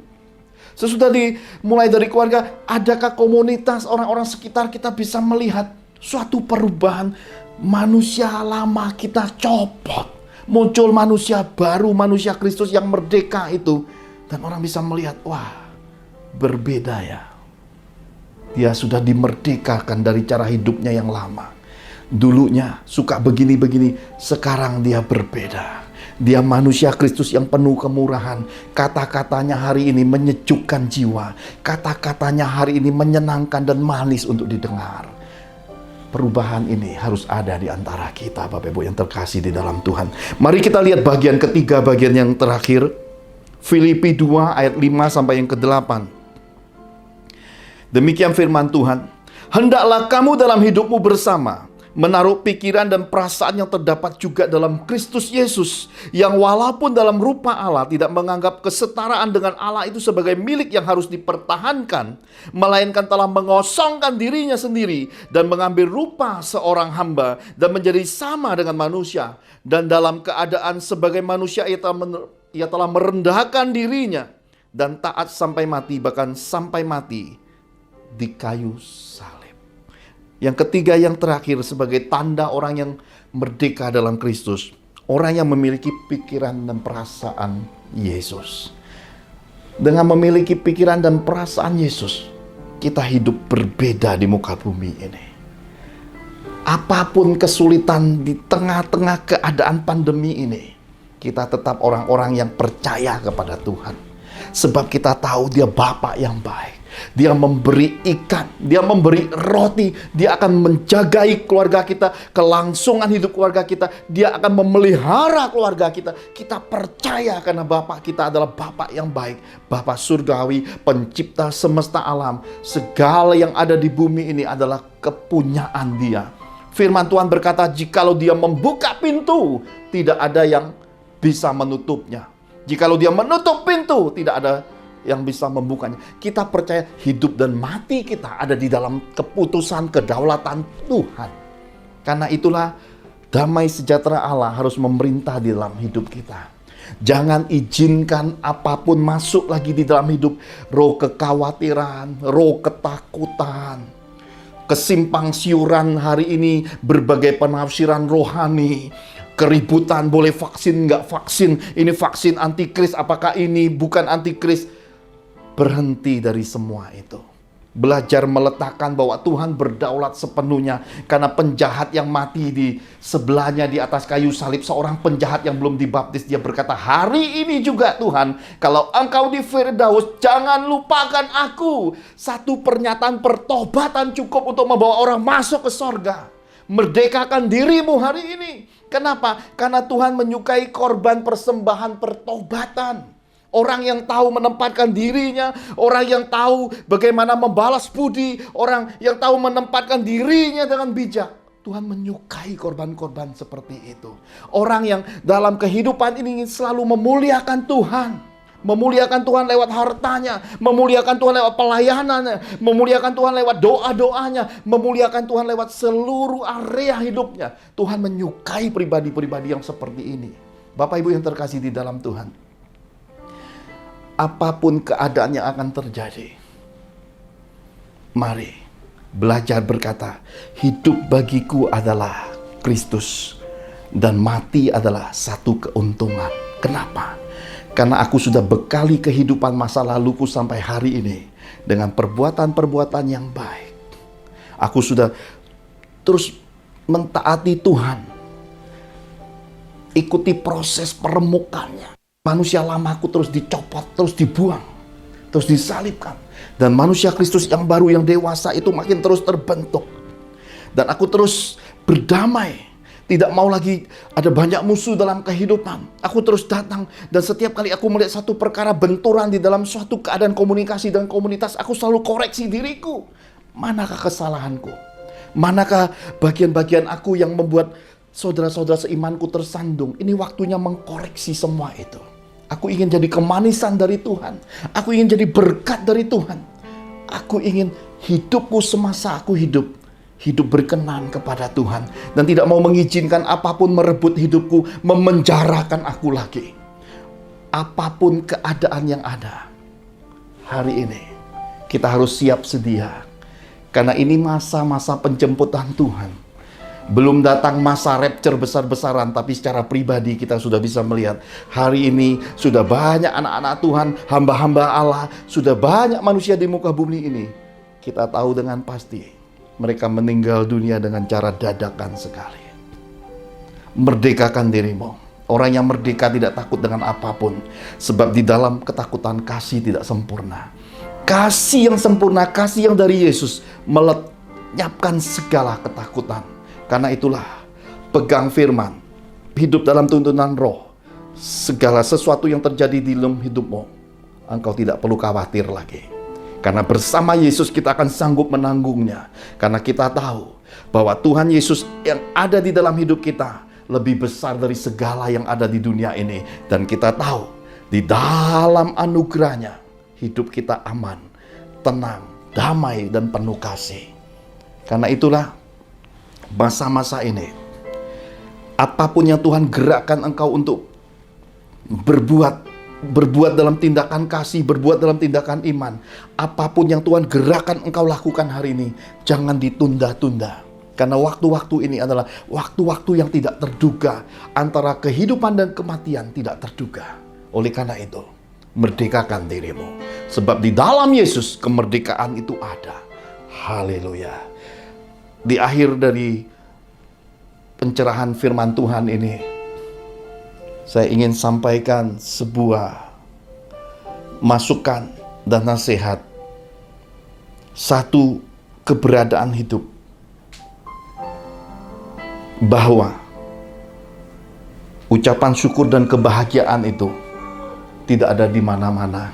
Sesudah dimulai dari keluarga, adakah komunitas orang-orang sekitar kita bisa melihat suatu perubahan? Manusia lama kita copot, muncul manusia baru, manusia Kristus yang merdeka itu. Dan orang bisa melihat, wah, berbeda ya. Dia sudah dimerdekakan dari cara hidupnya yang lama. Dulunya suka begini-begini, sekarang dia berbeda. Dia manusia Kristus yang penuh kemurahan. Kata-katanya hari ini menyejukkan jiwa. Kata-katanya hari ini menyenangkan dan manis untuk didengar. Perubahan ini harus ada di antara kita, Bapak Ibu yang terkasih di dalam Tuhan. Mari kita lihat bagian ketiga, bagian yang terakhir. Filipi 2 ayat 5 sampai yang ke-8. Demikian firman Tuhan. Hendaklah kamu dalam hidupmu bersama menaruh pikiran dan perasaan yang terdapat juga dalam Kristus Yesus, yang walaupun dalam rupa Allah tidak menganggap kesetaraan dengan Allah itu sebagai milik yang harus dipertahankan, melainkan telah mengosongkan dirinya sendiri dan mengambil rupa seorang hamba dan menjadi sama dengan manusia, dan dalam keadaan sebagai manusia ia telah merendahkan dirinya dan taat sampai mati, bahkan sampai mati di kayu salib. Yang ketiga, yang terakhir, sebagai tanda orang yang merdeka dalam Kristus, orang yang memiliki pikiran dan perasaan Yesus. Dengan memiliki pikiran dan perasaan Yesus, kita hidup berbeda di muka bumi ini. Apapun kesulitan di tengah-tengah keadaan pandemi ini, kita tetap orang-orang yang percaya kepada Tuhan. Sebab kita tahu Dia Bapa yang baik. Dia memberi ikan, Dia memberi roti, Dia akan menjagai keluarga kita, kelangsungan hidup keluarga kita, Dia akan memelihara keluarga kita. Kita percaya karena Bapa kita adalah Bapa yang baik, Bapa surgawi, pencipta semesta alam. Segala yang ada di bumi ini adalah kepunyaan Dia. Firman Tuhan berkata, jikalau Dia membuka pintu, tidak ada yang bisa menutupnya. Jikalau Dia menutup pintu, tidak ada yang bisa membukanya. Kita percaya hidup dan mati kita ada di dalam keputusan kedaulatan Tuhan. Karena itulah damai sejahtera Allah harus memerintah di dalam hidup kita. Jangan izinkan apapun masuk lagi di dalam hidup. Roh kekhawatiran, roh ketakutan, kesimpang siuran hari ini, berbagai penafsiran rohani, keributan, boleh vaksin nggak vaksin, ini vaksin antikris, apakah ini bukan antikris. Berhenti dari semua itu. Belajar meletakkan bahwa Tuhan berdaulat sepenuhnya. Karena penjahat yang mati di sebelahnya di atas kayu salib, seorang penjahat yang belum dibaptis, dia berkata, hari ini juga Tuhan, kalau Engkau di Firdaus, jangan lupakan aku. Satu pernyataan pertobatan cukup untuk membawa orang masuk ke sorga. Merdekakan dirimu hari ini. Kenapa? Karena Tuhan menyukai korban persembahan pertobatan. Orang yang tahu menempatkan dirinya, orang yang tahu bagaimana membalas budi, orang yang tahu menempatkan dirinya dengan bijak. Tuhan menyukai korban-korban seperti itu. Orang yang dalam kehidupan ini ingin selalu memuliakan Tuhan. Memuliakan Tuhan lewat hartanya, memuliakan Tuhan lewat pelayanannya, memuliakan Tuhan lewat doa-doanya, memuliakan Tuhan lewat seluruh area hidupnya. Tuhan menyukai pribadi-pribadi yang seperti ini. Bapak Ibu yang terkasih di dalam Tuhan, apapun keadaan yang akan terjadi, mari belajar berkata, hidup bagiku adalah Kristus dan mati adalah satu keuntungan. Kenapa? Karena aku sudah bekali kehidupan masa laluku sampai hari ini dengan perbuatan-perbuatan yang baik. Aku sudah terus mentaati Tuhan, ikuti proses peremukannya. Manusia lamaku terus dicopot, terus dibuang, terus disalibkan. Dan manusia Kristus yang baru, yang dewasa itu makin terus terbentuk. Dan aku terus berdamai. Tidak mau lagi ada banyak musuh dalam kehidupan. Aku terus datang dan setiap kali aku melihat satu perkara benturan di dalam suatu keadaan komunikasi dan komunitas, aku selalu koreksi diriku. Manakah kesalahanku? Manakah bagian-bagian aku yang membuat saudara-saudara seimanku tersandung? Ini waktunya mengkoreksi semua itu. Aku ingin jadi kemanisan dari Tuhan. Aku ingin jadi berkat dari Tuhan. Aku ingin hidupku semasa aku hidup berkenan kepada Tuhan. Dan tidak mau mengizinkan apapun merebut hidupku, memenjarakan aku lagi. Apapun keadaan yang ada, hari ini kita harus siap sedia. Karena ini masa-masa penjemputan Tuhan. Belum datang masa rapture besar-besaran, tapi secara pribadi kita sudah bisa melihat hari ini sudah banyak anak-anak Tuhan, hamba-hamba Allah, sudah banyak manusia di muka bumi ini. Kita tahu dengan pasti mereka meninggal dunia dengan cara dadakan sekali. Merdekakan dirimu. Orang yang merdeka tidak takut dengan apapun, sebab di dalam ketakutan kasih tidak sempurna. Kasih yang sempurna, kasih yang dari Yesus melenyapkan segala ketakutan. Karena itulah, pegang firman, hidup dalam tuntunan roh. Segala sesuatu yang terjadi di dalam hidupmu, engkau tidak perlu khawatir lagi. Karena bersama Yesus kita akan sanggup menanggungnya. Karena kita tahu bahwa Tuhan Yesus yang ada di dalam hidup kita lebih besar dari segala yang ada di dunia ini. Dan kita tahu, di dalam anugerahnya, hidup kita aman, tenang, damai, dan penuh kasih. Karena itulah, masa-masa ini, apapun yang Tuhan gerakkan engkau untuk berbuat dalam tindakan kasih, berbuat dalam tindakan iman, apapun yang Tuhan gerakkan engkau lakukan hari ini, jangan ditunda-tunda. Karena waktu-waktu ini adalah waktu-waktu yang tidak terduga, antara kehidupan dan kematian tidak terduga. Oleh karena itu, merdekakan dirimu, sebab di dalam Yesus kemerdekaan itu ada. Haleluya. Di akhir dari pencerahan firman Tuhan ini, saya ingin sampaikan sebuah masukan dan nasihat. Satu, keberadaan hidup. Bahwa ucapan syukur dan kebahagiaan itu tidak ada di mana-mana.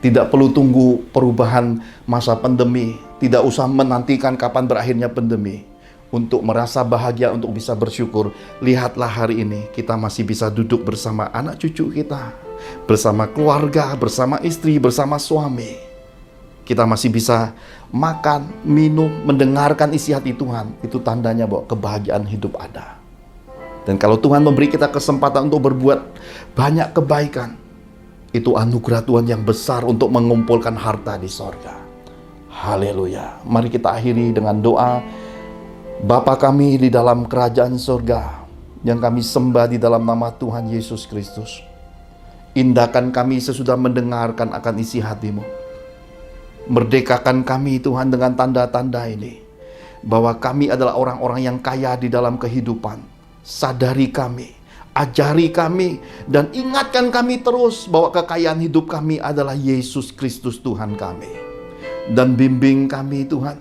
Tidak perlu tunggu perubahan masa pandemi. Tidak usah menantikan kapan berakhirnya pandemi untuk merasa bahagia, untuk bisa bersyukur. Lihatlah hari ini kita masih bisa duduk bersama anak cucu kita, bersama keluarga, bersama istri, bersama suami. Kita masih bisa makan, minum, mendengarkan isi hati Tuhan. Itu tandanya bahwa kebahagiaan hidup ada. Dan kalau Tuhan memberi kita kesempatan untuk berbuat banyak kebaikan, itu anugerah Tuhan yang besar untuk mengumpulkan harta di sorga. Haleluya. Mari kita akhiri dengan doa. Bapa kami di dalam kerajaan sorga, yang kami sembah di dalam nama Tuhan Yesus Kristus. Indahkan kami sesudah mendengarkan akan isi hati-Mu. Merdekakan kami Tuhan dengan tanda-tanda ini, bahwa kami adalah orang-orang yang kaya di dalam kehidupan. Sadari kami, ajari kami, dan ingatkan kami terus bahwa kekayaan hidup kami adalah Yesus Kristus Tuhan kami. Dan bimbing kami Tuhan,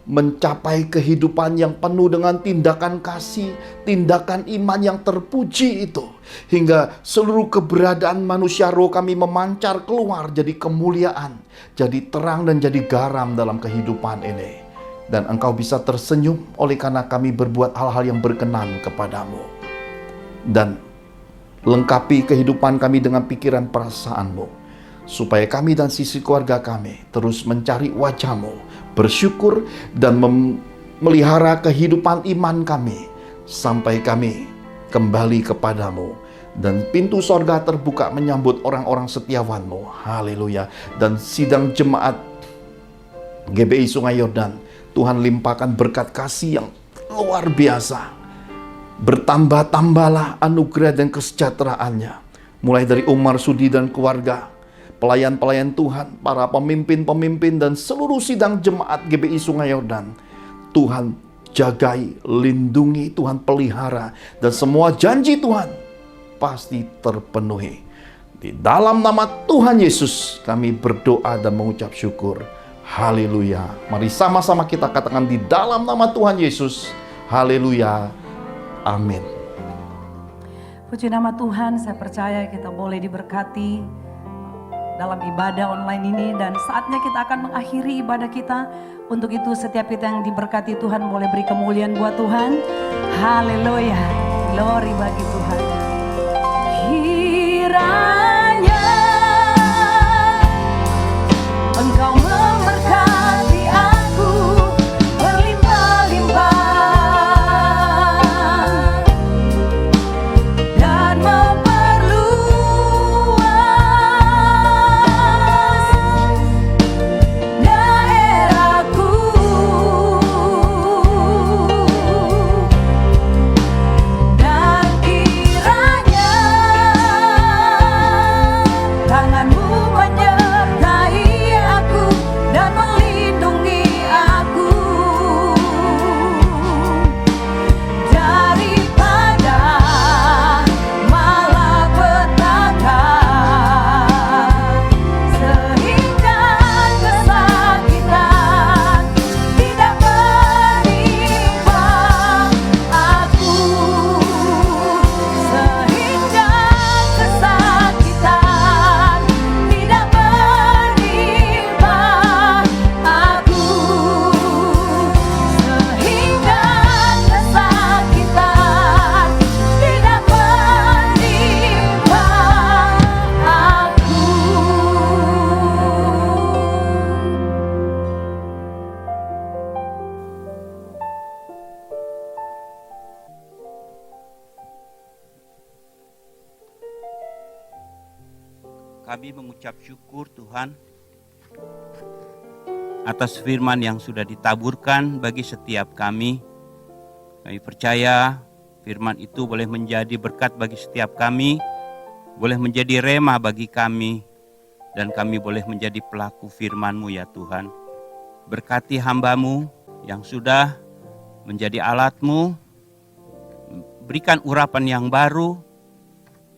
mencapai kehidupan yang penuh dengan tindakan kasih, tindakan iman yang terpuji itu. Hingga seluruh keberadaan manusia roh kami memancar keluar jadi kemuliaan, jadi terang dan jadi garam dalam kehidupan ini. Dan Engkau bisa tersenyum oleh karena kami berbuat hal-hal yang berkenan kepadamu. Dan lengkapi kehidupan kami dengan pikiran perasaan-Mu, supaya kami dan sisi keluarga kami terus mencari wajah-Mu, bersyukur dan memelihara kehidupan iman kami sampai kami kembali kepadamu. Dan pintu sorga terbuka menyambut orang-orang setiawan-Mu. Haleluya. Dan sidang jemaat GBI Sungai Yordan, Tuhan limpahkan berkat kasih yang luar biasa. Bertambah-tambahlah anugerah dan kesejahteraannya, mulai dari Umar Sudi dan keluarga, pelayan-pelayan Tuhan, para pemimpin-pemimpin, dan seluruh sidang jemaat GBI Sungai Yordan. Tuhan jagai, lindungi, Tuhan pelihara, dan semua janji Tuhan pasti terpenuhi. Di dalam nama Tuhan Yesus kami berdoa dan mengucap syukur. Haleluya. Mari sama-sama kita katakan di dalam nama Tuhan Yesus. Haleluya. Amin. Puji nama Tuhan, saya percaya kita boleh diberkati dalam ibadah online ini, dan saatnya kita akan mengakhiri ibadah kita. Untuk itu setiap kita yang diberkati Tuhan boleh beri kemuliaan buat Tuhan. Haleluya, glory bagi Tuhan. Kiranya Engkau memberkati aku berlimpah-limpah dan memperluas daerahku. Kami mengucap syukur Tuhan atas firman yang sudah ditaburkan bagi setiap kami. Kami percaya firman itu boleh menjadi berkat bagi setiap kami, boleh menjadi rema bagi kami, dan kami boleh menjadi pelaku firman-Mu ya Tuhan. Berkati hamba-Mu yang sudah menjadi alat-Mu, berikan urapan yang baru.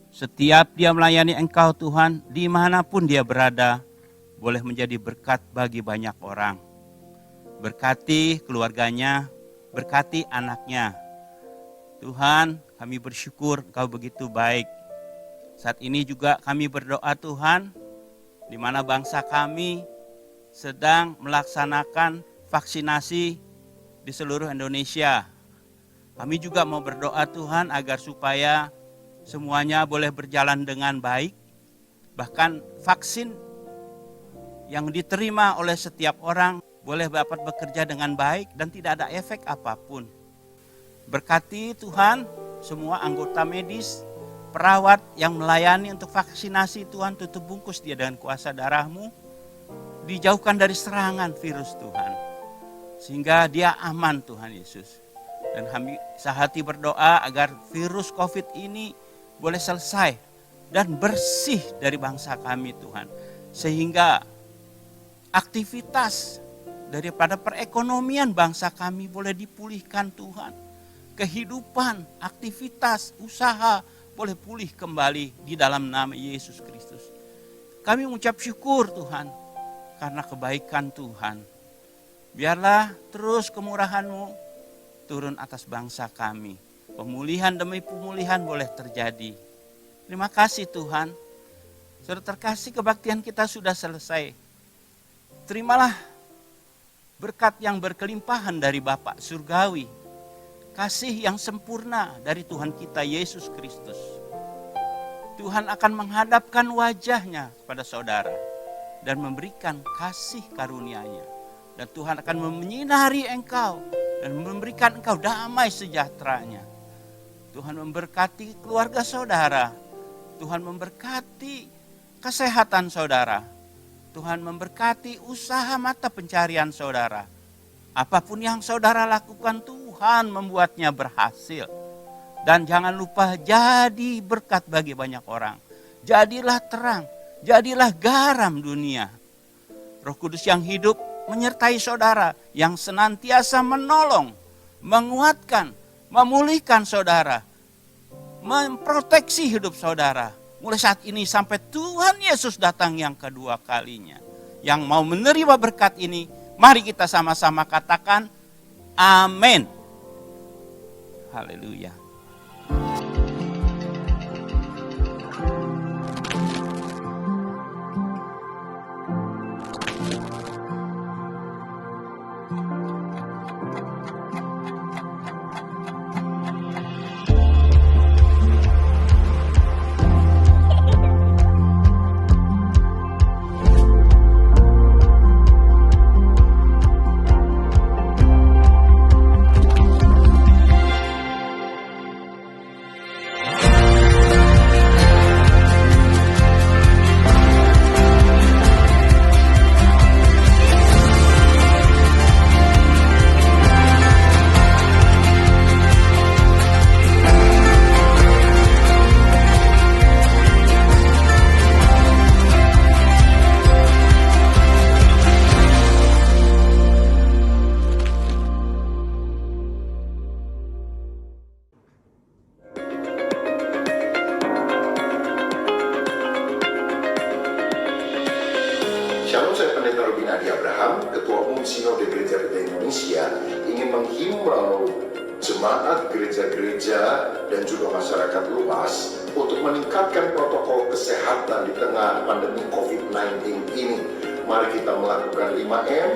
Setiap dia melayani Engkau Tuhan, dimanapun dia berada, boleh menjadi berkat bagi banyak orang. Berkati keluarganya, berkati anaknya. Tuhan, kami bersyukur Engkau begitu baik. Saat ini juga kami berdoa Tuhan, di mana bangsa kami sedang melaksanakan vaksinasi di seluruh Indonesia. Kami juga mau berdoa Tuhan agar supaya semuanya boleh berjalan dengan baik. Bahkan vaksin yang diterima oleh setiap orang boleh dapat bekerja dengan baik dan tidak ada efek apapun. Berkati Tuhan semua anggota medis, perawat yang melayani untuk vaksinasi Tuhan, tutup bungkus dia dengan kuasa darah-Mu. Dijauhkan dari serangan virus Tuhan. Sehingga dia aman Tuhan Yesus. Dan kami sehati berdoa agar virus COVID ini boleh selesai dan bersih dari bangsa kami Tuhan. Sehingga aktivitas daripada perekonomian bangsa kami boleh dipulihkan Tuhan. Kehidupan, aktivitas, usaha boleh pulih kembali di dalam nama Yesus Kristus. Kami mengucap syukur Tuhan karena kebaikan Tuhan. Biarlah terus kemurahan-Mu turun atas bangsa kami. Pemulihan demi pemulihan boleh terjadi. Terima kasih Tuhan. Saudara terkasih, kebaktian kita sudah selesai. Terimalah berkat yang berkelimpahan dari Bapa Surgawi. Kasih yang sempurna dari Tuhan kita Yesus Kristus. Tuhan akan menghadapkan wajahnya kepada saudara dan memberikan kasih karunia-Nya. Dan Tuhan akan menyinari engkau dan memberikan engkau damai sejahtera-Nya. Tuhan memberkati keluarga saudara. Tuhan memberkati kesehatan saudara. Tuhan memberkati usaha mata pencarian saudara. Apapun yang saudara lakukan, Tuhan membuatnya berhasil. Dan jangan lupa jadi berkat bagi banyak orang. Jadilah terang. Jadilah garam dunia. Roh Kudus yang hidup menyertai saudara, yang senantiasa menolong, menguatkan, memulihkan saudara, memproteksi hidup saudara. Mulai saat ini sampai Tuhan Yesus datang yang kedua kalinya. Yang mau menerima berkat ini, mari kita sama-sama katakan amin. Haleluya. Shalom, saya Pendeta Robin Adi Abraham, Ketua Umum Sinode Gereja Kita Indonesia, ingin menghimbau jemaat gereja-gereja dan juga masyarakat luas untuk meningkatkan protokol kesehatan di tengah pandemi COVID-19 ini. Mari kita melakukan 5M.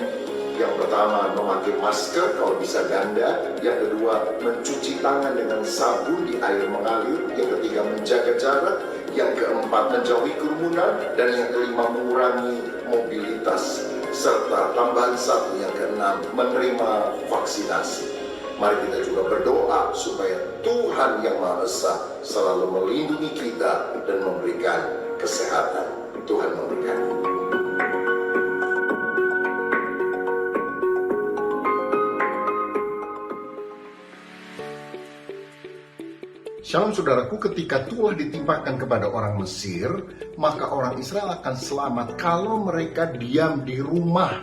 Yang pertama, memakai masker kalau bisa ganda. Yang kedua, mencuci tangan dengan sabun di air mengalir. Yang ketiga, menjaga jarak. Yang keempat, menjauhi kerumunan. Dan yang kelima, mengurangi mobilitas. Serta tambahan satu, yang keenam, menerima vaksinasi. Mari kita juga berdoa supaya Tuhan yang Maha Esa selalu melindungi kita dan memberikan kesehatan. Shalom saudaraku, ketika tulah ditimpakan kepada orang Mesir, maka orang Israel akan selamat kalau mereka diam di rumah.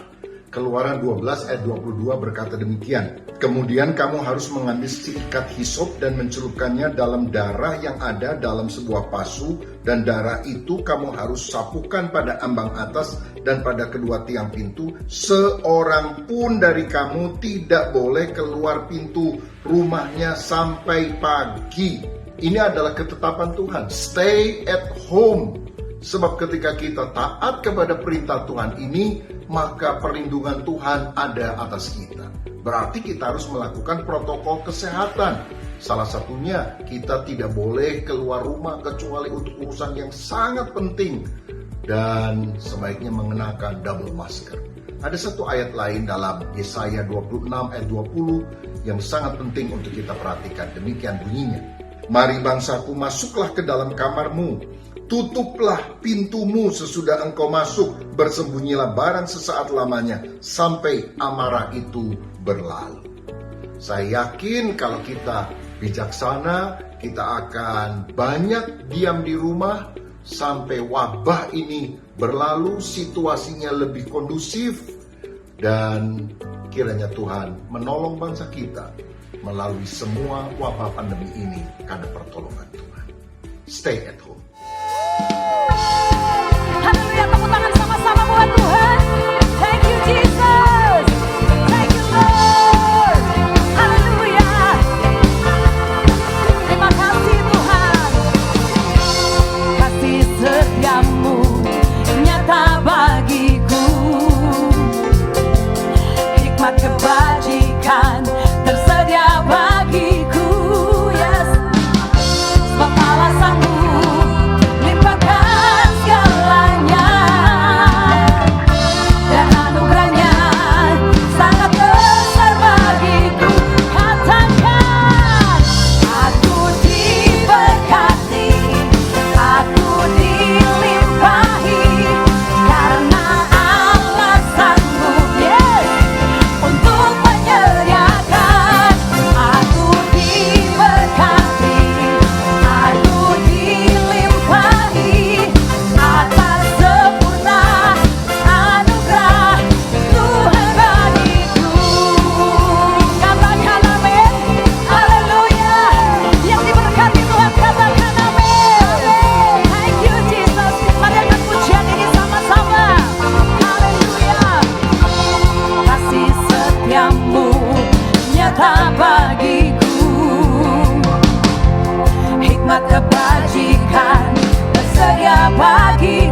Keluaran 12 ayat 22 berkata demikian. Kemudian kamu harus mengambil seikat hisop dan mencelupkannya dalam darah yang ada dalam sebuah pasu, dan darah itu kamu harus sapukan pada ambang atas dan pada kedua tiang pintu. Seorang pun dari kamu tidak boleh keluar pintu rumahnya sampai pagi. Ini adalah ketetapan Tuhan. Stay at home. Sebab ketika kita taat kepada perintah Tuhan ini, maka perlindungan Tuhan ada atas kita. Berarti kita harus melakukan protokol kesehatan. Salah satunya, kita tidak boleh keluar rumah kecuali untuk urusan yang sangat penting. Dan sebaiknya mengenakan double masker. Ada satu ayat lain dalam Yesaya 26 ayat 20 yang sangat penting untuk kita perhatikan. Demikian bunyinya. Mari bangsaku, masuklah ke dalam kamarmu. Tutuplah pintumu sesudah engkau masuk, bersembunyilah barang sesaat lamanya, sampai amarah itu berlalu. Saya yakin kalau kita bijaksana, kita akan banyak diam di rumah, sampai wabah ini berlalu, situasinya lebih kondusif, dan kiranya Tuhan menolong bangsa kita melalui semua wabah pandemi ini karena pertolongan Tuhan. Stay at home. Haleluya, tepuk tangan sama-sama buat Tuhan. Thank you Jesus. Thank you Lord. Haleluya. Terima kasih Tuhan. Kasih setiamu nyata bagiku. Hikmat kebajikan tersedia bagiku. Yes. Sebab Allah sanggup limpahkan segalanya, dan anugerahnya sangat besar bagiku. Katakan, aku diberkati, aku dilimpahi, karena Allah sanggup, yes, untuk menyediakan. Aku diberkati, aku dilimpahi, atas sempurna anugerah Tuhan bagiku. Katakan amin. Haleluya. Yang diberkati Tuhan, katakan amin. Thank you Jesus. Mari angkat pujian ini sama-sama. Haleluya. Kasih setiamu nyata bagiku. Hikmat kebajikan tersedia bagiku.